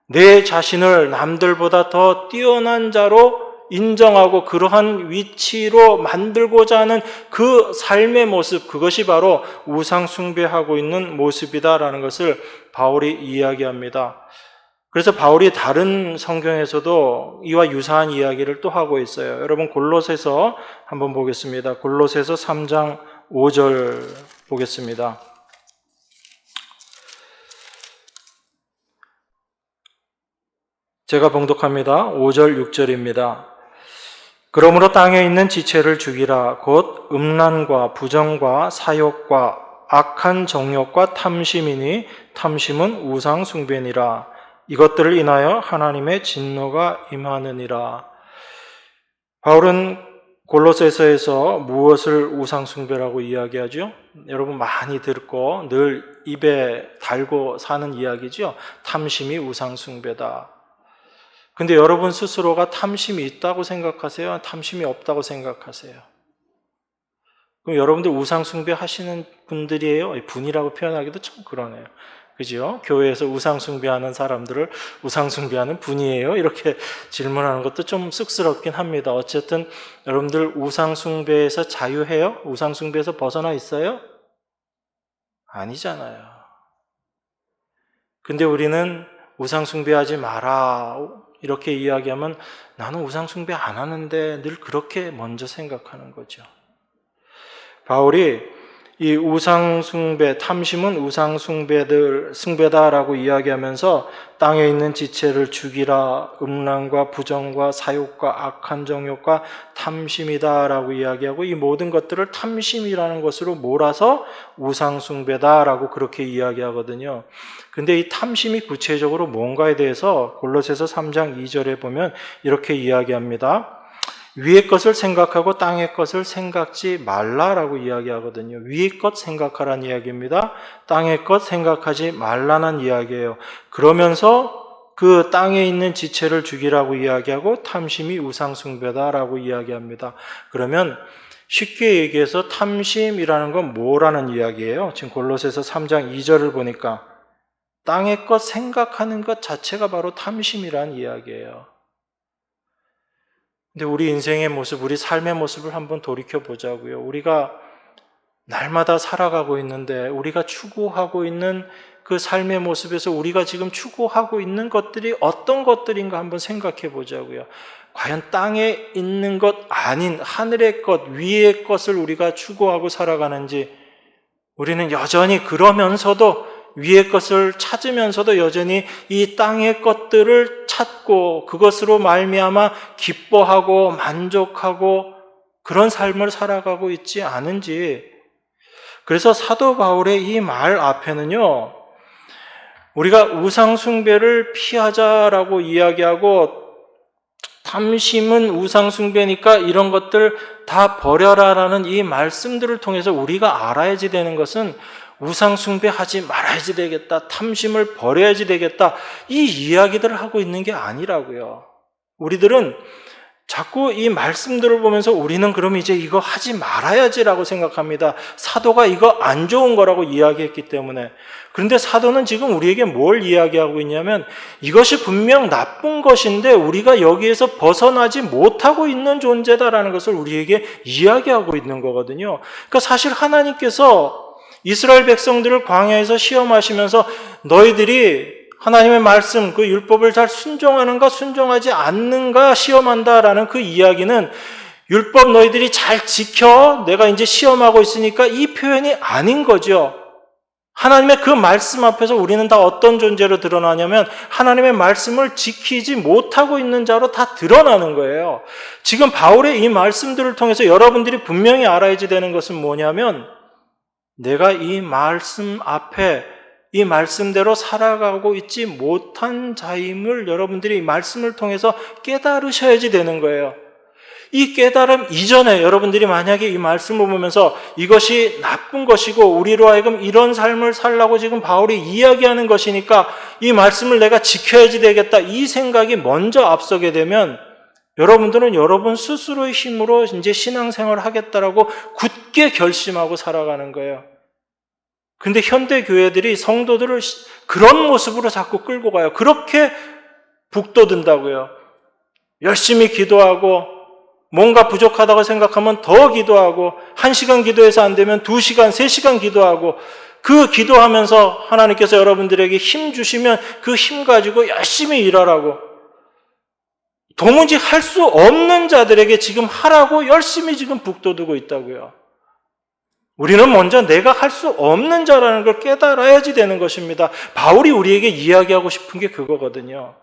내 자신을 남들보다 더 뛰어난 자로 인정하고 그러한 위치로 만들고자 하는 그 삶의 모습, 그것이 바로 우상 숭배하고 있는 모습이다라는 것을 바울이 이야기합니다. 그래서 바울이 다른 성경에서도 이와 유사한 이야기를 또 하고 있어요. 여러분 골로새서 한번 보겠습니다. 골로새서 3장 5절 보겠습니다. 제가 봉독합니다. 5절 6절입니다. 그러므로 땅에 있는 지체를 죽이라. 곧 음란과 부정과 사욕과 악한 정욕과 탐심이니 탐심은 우상 숭배니라. 이것들을 인하여 하나님의 진노가 임하느니라. 바울은 골로새서에서 무엇을 우상 숭배라고 이야기하죠? 여러분 많이 듣고 늘 입에 달고 사는 이야기죠. 탐심이 우상 숭배다. 근데 여러분 스스로가 탐심이 있다고 생각하세요? 탐심이 없다고 생각하세요? 그럼 여러분들 우상 숭배 하시는 분들이에요? 분이라고 표현하기도 참 그러네요. 그죠? 교회에서 우상 숭배하는 사람들을 우상 숭배하는 분이에요? 이렇게 질문하는 것도 좀 쑥스럽긴 합니다. 어쨌든 여러분들 우상 숭배에서 자유해요? 우상 숭배에서 벗어나 있어요? 아니잖아요. 근데 우리는 우상 숭배하지 마라 이렇게 이야기하면 나는 우상 숭배 안 하는데 늘 그렇게 먼저 생각하는 거죠. 바울이 이 우상 숭배, 탐심은 우상 숭배다라고 이야기하면서 땅에 있는 지체를 죽이라, 음란과 부정과 사욕과 악한 정욕과 탐심이다라고 이야기하고 이 모든 것들을 탐심이라는 것으로 몰아서 우상 숭배다라고 그렇게 이야기하거든요. 근데 이 탐심이 구체적으로 뭔가에 대해서 골로새서 3장 2절에 보면 이렇게 이야기합니다. 위의 것을 생각하고 땅의 것을 생각지 말라라고 이야기하거든요. 위의 것 생각하라는 이야기입니다. 땅의 것 생각하지 말라는 이야기예요. 그러면서 그 땅에 있는 지체를 죽이라고 이야기하고 탐심이 우상숭배다라고 이야기합니다. 그러면 쉽게 얘기해서 탐심이라는 건 뭐라는 이야기예요? 지금 골로새서 3장 2절을 보니까 땅의 것 생각하는 것 자체가 바로 탐심이라는 이야기예요. 근데 우리 인생의 모습, 우리 삶의 모습을 한번 돌이켜 보자고요. 우리가 날마다 살아가고 있는데 우리가 추구하고 있는 그 삶의 모습에서 우리가 지금 추구하고 있는 것들이 어떤 것들인가 한번 생각해 보자고요. 과연 땅에 있는 것 아닌 하늘의 것, 위의 것을 우리가 추구하고 살아가는지, 우리는 여전히 그러면서도 위의 것을 찾으면서도 여전히 이 땅의 것들을 찾고 그것으로 말미암아 기뻐하고 만족하고 그런 삶을 살아가고 있지 않은지. 그래서 사도 바울의 이 말 앞에는요, 우리가 우상 숭배를 피하자라고 이야기하고 탐심은 우상 숭배니까 이런 것들 다 버려라라는 이 말씀들을 통해서 우리가 알아야지 되는 것은 우상 숭배하지 말아야지 되겠다, 탐심을 버려야지 되겠다, 이 이야기들을 하고 있는 게 아니라고요. 우리들은 자꾸 이 말씀들을 보면서 우리는 그럼 이제 이거 하지 말아야지라고 생각합니다. 사도가 이거 안 좋은 거라고 이야기했기 때문에. 그런데 사도는 지금 우리에게 뭘 이야기하고 있냐면 이것이 분명 나쁜 것인데 우리가 여기에서 벗어나지 못하고 있는 존재다라는 것을 우리에게 이야기하고 있는 거거든요. 그러니까 사실 하나님께서 이스라엘 백성들을 광야에서 시험하시면서 너희들이 하나님의 말씀, 그 율법을 잘 순종하는가 순종하지 않는가 시험한다라는 그 이야기는 율법 너희들이 잘 지켜 내가 이제 시험하고 있으니까 이 표현이 아닌 거죠. 하나님의 그 말씀 앞에서 우리는 다 어떤 존재로 드러나냐면 하나님의 말씀을 지키지 못하고 있는 자로 다 드러나는 거예요. 지금 바울의 이 말씀들을 통해서 여러분들이 분명히 알아야지 되는 것은 뭐냐면 내가 이 말씀 앞에 이 말씀대로 살아가고 있지 못한 자임을 여러분들이 이 말씀을 통해서 깨달으셔야지 되는 거예요. 이 깨달음 이전에 여러분들이 만약에 이 말씀을 보면서 이것이 나쁜 것이고 우리로 하여금 이런 삶을 살라고 지금 바울이 이야기하는 것이니까 이 말씀을 내가 지켜야지 되겠다 이 생각이 먼저 앞서게 되면 여러분들은 여러분 스스로의 힘으로 이제 신앙생활을 하겠다라고 굳게 결심하고 살아가는 거예요. 근데 현대 교회들이 성도들을 그런 모습으로 자꾸 끌고 가요. 그렇게 북돋은다고요. 열심히 기도하고 뭔가 부족하다고 생각하면 더 기도하고 1시간 기도해서 안 되면 2시간, 3시간 기도하고 그 기도하면서 하나님께서 여러분들에게 힘 주시면 그 힘 가지고 열심히 일하라고 도무지 할 수 없는 자들에게 지금 하라고 열심히 지금 북돋우고 있다고요. 우리는 먼저 내가 할 수 없는 자라는 걸 깨달아야지 되는 것입니다. 바울이 우리에게 이야기하고 싶은 게 그거거든요.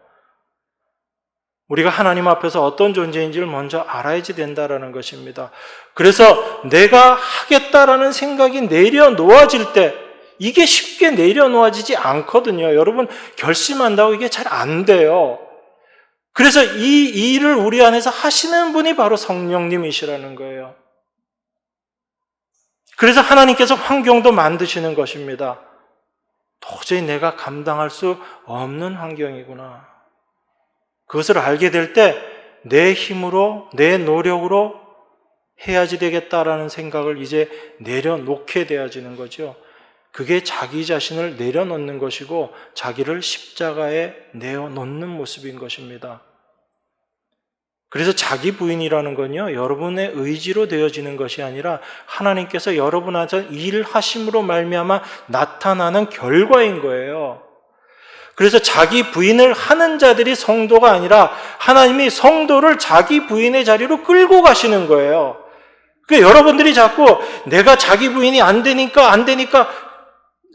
우리가 하나님 앞에서 어떤 존재인지를 먼저 알아야지 된다라는 것입니다. 그래서 내가 하겠다라는 생각이 내려놓아질 때 이게 쉽게 내려놓아지지 않거든요. 여러분 결심한다고 이게 잘 안 돼요. 그래서 이 일을 우리 안에서 하시는 분이 바로 성령님이시라는 거예요. 그래서 하나님께서 환경도 만드시는 것입니다. 도저히 내가 감당할 수 없는 환경이구나. 그것을 알게 될 때 내 힘으로, 내 노력으로 해야지 되겠다라는 생각을 이제 내려놓게 되어지는 거죠. 그게 자기 자신을 내려놓는 것이고 자기를 십자가에 내어놓는 모습인 것입니다. 그래서 자기 부인이라는 건요, 여러분의 의지로 되어지는 것이 아니라 하나님께서 여러분한테 일하심으로 말미암아 나타나는 결과인 거예요. 그래서 자기 부인을 하는 자들이 성도가 아니라 하나님이 성도를 자기 부인의 자리로 끌고 가시는 거예요. 그러니까 여러분들이 자꾸 내가 자기 부인이 안 되니까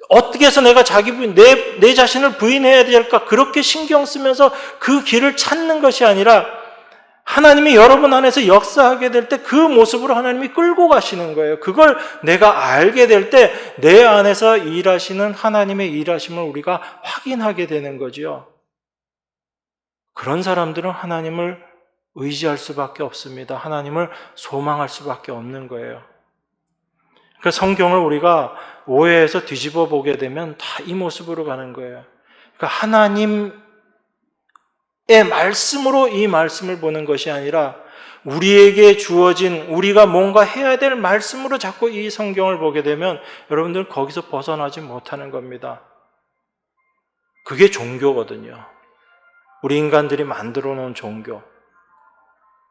어떻게 해서 내가 자기 부인, 내 자신을 부인해야 될까 그렇게 신경 쓰면서 그 길을 찾는 것이 아니라 하나님이 여러분 안에서 역사하게 될 때 그 모습으로 하나님이 끌고 가시는 거예요. 그걸 내가 알게 될 때 내 안에서 일하시는 하나님의 일하심을 우리가 확인하게 되는 거죠. 그런 사람들은 하나님을 의지할 수밖에 없습니다. 하나님을 소망할 수밖에 없는 거예요. 그러니까 성경을 우리가 오해해서 뒤집어 보게 되면 다 이 모습으로 가는 거예요. 그러니까 하나님 의 말씀으로 이 말씀을 보는 것이 아니라 우리에게 주어진 우리가 뭔가 해야 될 말씀으로 자꾸 이 성경을 보게 되면 여러분들은 거기서 벗어나지 못하는 겁니다. 그게 종교거든요. 우리 인간들이 만들어 놓은 종교.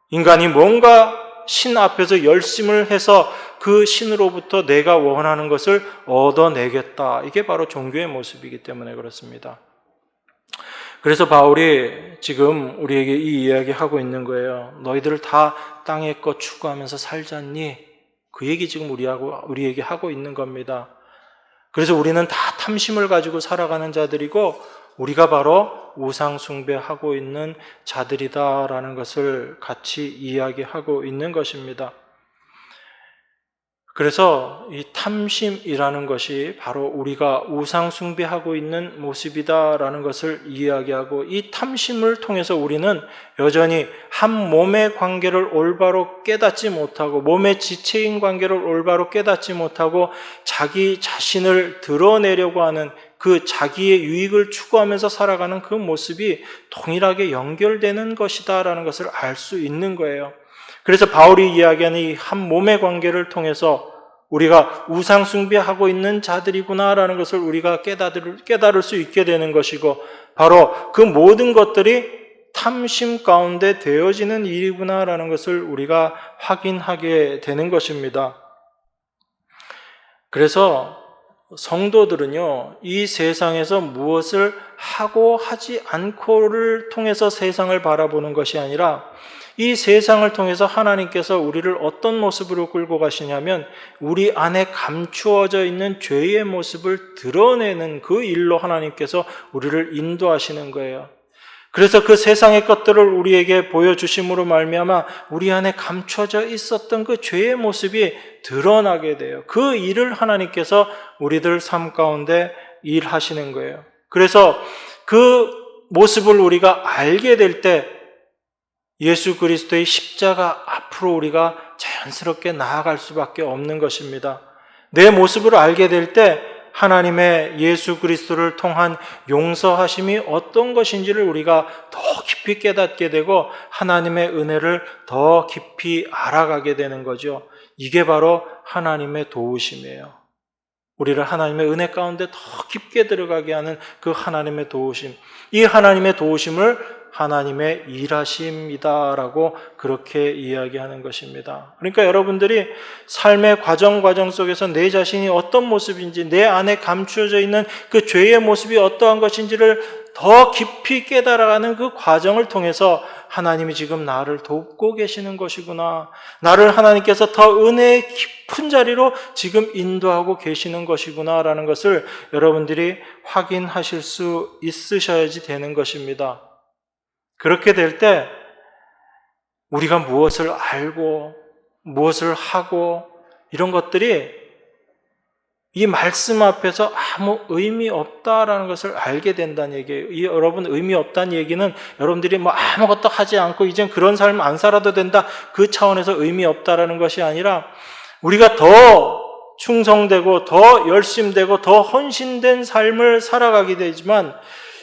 인간이 뭔가 신 앞에서 열심을 해서 그 신으로부터 내가 원하는 것을 얻어내겠다. 이게 바로 종교의 모습이기 때문에 그렇습니다. 그래서 바울이 지금 우리에게 이 이야기하고 있는 거예요. 너희들 다 땅의 것 추구하면서 살잖니? 그 얘기 지금 우리에게 하고 있는 겁니다. 그래서 우리는 다 탐심을 가지고 살아가는 자들이고 우리가 바로 우상 숭배하고 있는 자들이다라는 것을 같이 이야기하고 있는 것입니다. 그래서 이 탐심이라는 것이 바로 우리가 우상 숭배하고 있는 모습이다라는 것을 이야기하고 이 탐심을 통해서 우리는 여전히 한 몸의 관계를 올바로 깨닫지 못하고 몸의 지체인 관계를 올바로 깨닫지 못하고 자기 자신을 드러내려고 하는 그 자기의 유익을 추구하면서 살아가는 그 모습이 동일하게 연결되는 것이다라는 것을 알 수 있는 거예요. 그래서 바울이 이야기하는 이 한 몸의 관계를 통해서 우리가 우상 숭배하고 있는 자들이구나라는 것을 우리가 깨달을 수 있게 되는 것이고 바로 그 모든 것들이 탐심 가운데 되어지는 일이구나라는 것을 우리가 확인하게 되는 것입니다. 그래서 성도들은요, 이 세상에서 무엇을 하고 하지 않고를 통해서 세상을 바라보는 것이 아니라 이 세상을 통해서 하나님께서 우리를 어떤 모습으로 끌고 가시냐면 우리 안에 감추어져 있는 죄의 모습을 드러내는 그 일로 하나님께서 우리를 인도하시는 거예요. 그래서 그 세상의 것들을 우리에게 보여주심으로 말미암아 우리 안에 감춰져 있었던 그 죄의 모습이 드러나게 돼요. 그 일을 하나님께서 우리들 삶 가운데 일하시는 거예요. 그래서 그 모습을 우리가 알게 될 때 예수 그리스도의 십자가 앞으로 우리가 자연스럽게 나아갈 수밖에 없는 것입니다. 내 모습을 알게 될 때 하나님의 예수 그리스도를 통한 용서하심이 어떤 것인지를 우리가 더 깊이 깨닫게 되고 하나님의 은혜를 더 깊이 알아가게 되는 거죠. 이게 바로 하나님의 도우심이에요. 우리를 하나님의 은혜 가운데 더 깊게 들어가게 하는 그 하나님의 도우심. 이 하나님의 도우심을 하나님의 일하심이다라고 그렇게 이야기하는 것입니다. 그러니까 여러분들이 삶의 과정 속에서 내 자신이 어떤 모습인지, 내 안에 감추어져 있는 그 죄의 모습이 어떠한 것인지를 더 깊이 깨달아가는 그 과정을 통해서 하나님이 지금 나를 돕고 계시는 것이구나, 나를 하나님께서 더 은혜의 깊은 자리로 지금 인도하고 계시는 것이구나 라는 것을 여러분들이 확인하실 수 있으셔야지 되는 것입니다. 그렇게 될 때 우리가 무엇을 알고 무엇을 하고 이런 것들이 이 말씀 앞에서 아무 의미 없다라는 것을 알게 된다는 얘기예요. 여러분, 의미 없다는 얘기는 여러분들이 뭐 아무것도 하지 않고 이젠 그런 삶 안 살아도 된다, 그 차원에서 의미 없다라는 것이 아니라 우리가 더 충성되고 더 열심되고 더 헌신된 삶을 살아가게 되지만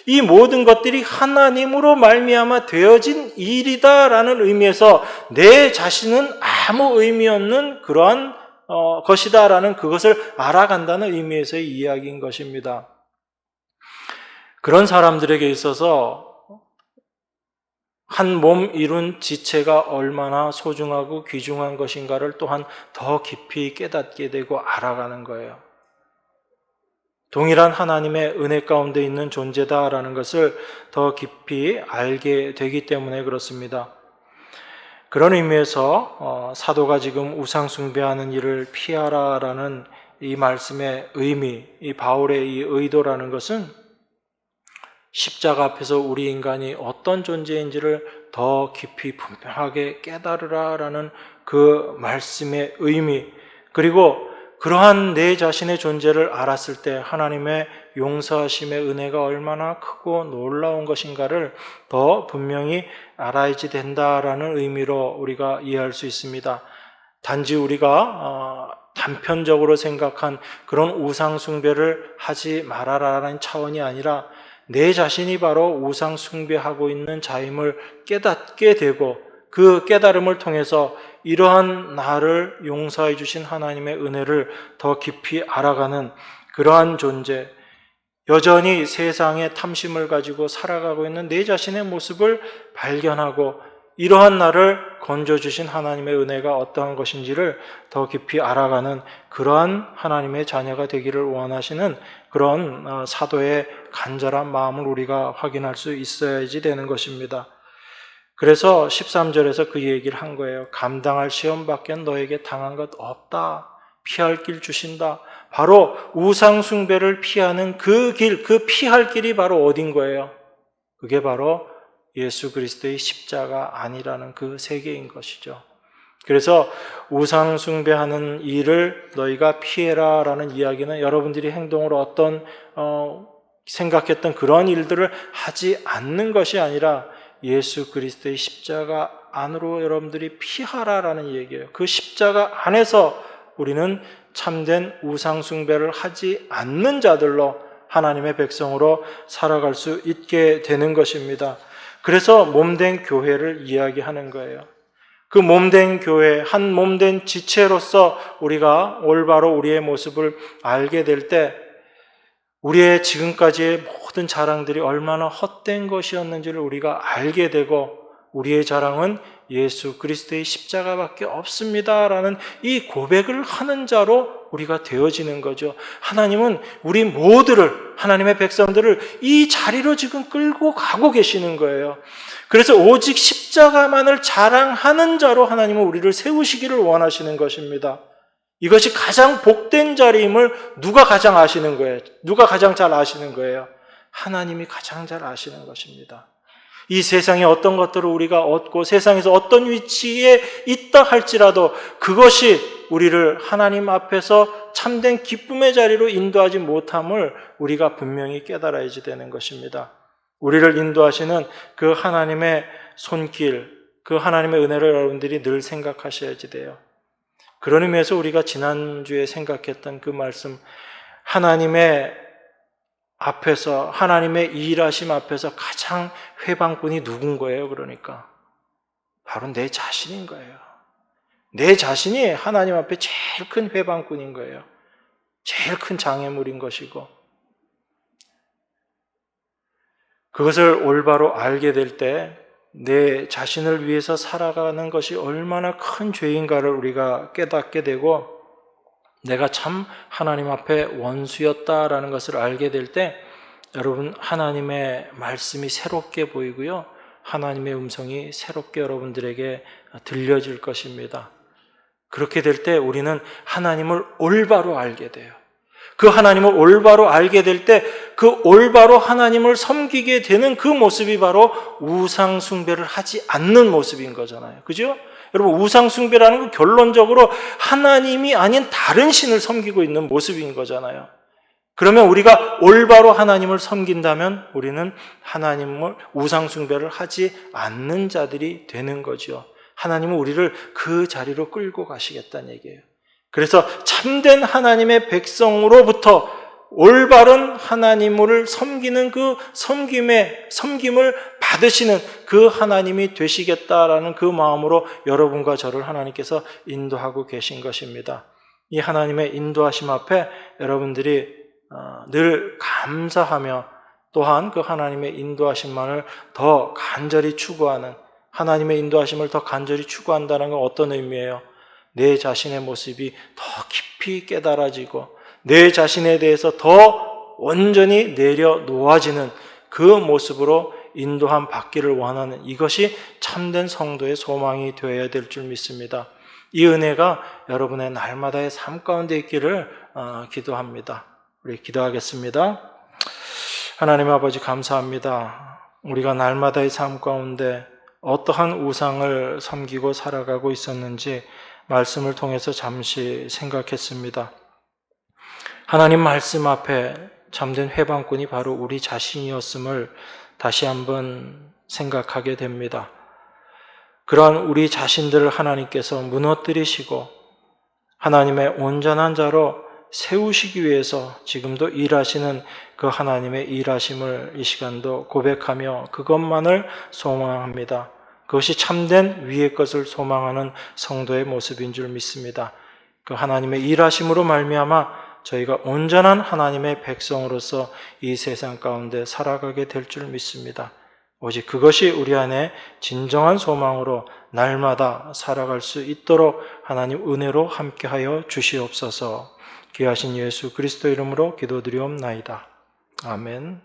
이 모든 것들이 하나님으로 말미암아 되어진 일이다라는 의미에서 내 자신은 아무 의미 없는 그러한 것이다라는 그것을 알아간다는 의미에서의 이야기인 것입니다. 그런 사람들에게 있어서 한 몸 이룬 지체가 얼마나 소중하고 귀중한 것인가를 또한 더 깊이 깨닫게 되고 알아가는 거예요. 동일한 하나님의 은혜 가운데 있는 존재다라는 것을 더 깊이 알게 되기 때문에 그렇습니다. 그런 의미에서 사도가 지금 우상 숭배하는 일을 피하라라는 이 말씀의 의미, 이 바울의 이 의도라는 것은 십자가 앞에서 우리 인간이 어떤 존재인지를 더 깊이 분명하게 깨달으라라는 그 말씀의 의미, 그리고 그러한 내 자신의 존재를 알았을 때 하나님의 용서하심의 은혜가 얼마나 크고 놀라운 것인가를 더 분명히 알아야지 된다라는 의미로 우리가 이해할 수 있습니다. 단지 우리가 단편적으로 생각한 그런 우상 숭배를 하지 말아라라는 차원이 아니라 내 자신이 바로 우상 숭배하고 있는 자임을 깨닫게 되고 그 깨달음을 통해서 이러한 나를 용서해 주신 하나님의 은혜를 더 깊이 알아가는 그러한 존재, 여전히 세상의 탐심을 가지고 살아가고 있는 내 자신의 모습을 발견하고 이러한 나를 건져주신 하나님의 은혜가 어떠한 것인지를 더 깊이 알아가는 그러한 하나님의 자녀가 되기를 원하시는 그런 사도의 간절한 마음을 우리가 확인할 수 있어야지 되는 것입니다. 그래서 13절에서 그 얘기를 한 거예요. 감당할 시험밖에 너에게 당한 것 없다. 피할 길 주신다. 바로 우상 숭배를 피하는 그 길, 그 피할 길이 바로 어딘 거예요? 그게 바로 예수 그리스도의 십자가 아니라는 그 세계인 것이죠. 그래서 우상 숭배하는 일을 너희가 피해라 라는 이야기는 여러분들이 행동으로 어떤 생각했던 그런 일들을 하지 않는 것이 아니라 예수 그리스도의 십자가 안으로 여러분들이 피하라라는 얘기예요. 그 십자가 안에서 우리는 참된 우상 숭배를 하지 않는 자들로 하나님의 백성으로 살아갈 수 있게 되는 것입니다. 그래서 몸된 교회를 이야기하는 거예요. 그 몸된 교회, 한 몸된 지체로서 우리가 올바로 우리의 모습을 알게 될 때 우리의 지금까지의 모든 자랑들이 얼마나 헛된 것이었는지를 우리가 알게 되고 우리의 자랑은 예수 그리스도의 십자가밖에 없습니다라는 이 고백을 하는 자로 우리가 되어지는 거죠. 하나님은 우리 모두를, 하나님의 백성들을 이 자리로 지금 끌고 가고 계시는 거예요. 그래서 오직 십자가만을 자랑하는 자로 하나님은 우리를 세우시기를 원하시는 것입니다. 이것이 가장 복된 자리임을 누가 가장 아시는 거예요? 누가 가장 잘 아시는 거예요? 하나님이 가장 잘 아시는 것입니다. 이 세상에 어떤 것들을 우리가 얻고 세상에서 어떤 위치에 있다 할지라도 그것이 우리를 하나님 앞에서 참된 기쁨의 자리로 인도하지 못함을 우리가 분명히 깨달아야지 되는 것입니다. 우리를 인도하시는 그 하나님의 손길, 그 하나님의 은혜를 여러분들이 늘 생각하셔야지 돼요. 그런 의미에서 우리가 지난주에 생각했던 그 말씀, 하나님의 앞에서, 하나님의 일하심 앞에서 가장 회방꾼이 누군 거예요? 그러니까 바로 내 자신인 거예요. 내 자신이 하나님 앞에 제일 큰 회방꾼인 거예요. 제일 큰 장애물인 것이고, 그것을 올바로 알게 될 때 내 자신을 위해서 살아가는 것이 얼마나 큰 죄인가를 우리가 깨닫게 되고, 내가 참 하나님 앞에 원수였다라는 것을 알게 될 때 여러분, 하나님의 말씀이 새롭게 보이고요, 하나님의 음성이 새롭게 여러분들에게 들려질 것입니다. 그렇게 될 때 우리는 하나님을 올바로 알게 돼요. 그 하나님을 올바로 알게 될 때 그 올바로 하나님을 섬기게 되는 그 모습이 바로 우상 숭배를 하지 않는 모습인 거잖아요. 그죠? 여러분, 우상 숭배라는 건 결론적으로 하나님이 아닌 다른 신을 섬기고 있는 모습인 거잖아요. 그러면 우리가 올바로 하나님을 섬긴다면 우리는 하나님을 우상 숭배를 하지 않는 자들이 되는 거죠. 하나님은 우리를 그 자리로 끌고 가시겠다는 얘기예요. 그래서 참된 하나님의 백성으로부터 올바른 하나님을 섬기는 그 섬김을 받으시는 그 하나님이 되시겠다라는 그 마음으로 여러분과 저를 하나님께서 인도하고 계신 것입니다. 이 하나님의 인도하심 앞에 여러분들이 늘 감사하며 또한 그 하나님의 인도하심만을 더 간절히 추구하는, 하나님의 인도하심을 더 간절히 추구한다는 건 어떤 의미예요? 내 자신의 모습이 더 깊이 깨달아지고 내 자신에 대해서 더 온전히 내려놓아지는 그 모습으로 인도함 받기를 원하는, 이것이 참된 성도의 소망이 되어야 될 줄 믿습니다. 이 은혜가 여러분의 날마다의 삶 가운데 있기를 기도합니다. 우리 기도하겠습니다. 하나님 아버지, 감사합니다. 우리가 날마다의 삶 가운데 어떠한 우상을 섬기고 살아가고 있었는지 말씀을 통해서 잠시 생각했습니다. 하나님 말씀 앞에 참된 회방꾼이 바로 우리 자신이었음을 다시 한번 생각하게 됩니다. 그러한 우리 자신들을 하나님께서 무너뜨리시고 하나님의 온전한 자로 세우시기 위해서 지금도 일하시는 그 하나님의 일하심을 이 시간도 고백하며 그것만을 소망합니다. 그것이 참된 위의 것을 소망하는 성도의 모습인 줄 믿습니다. 그 하나님의 일하심으로 말미암아 저희가 온전한 하나님의 백성으로서 이 세상 가운데 살아가게 될 줄 믿습니다. 오직 그것이 우리 안에 진정한 소망으로 날마다 살아갈 수 있도록 하나님 은혜로 함께하여 주시옵소서. 귀하신 예수 그리스도 이름으로 기도드리옵나이다. 아멘.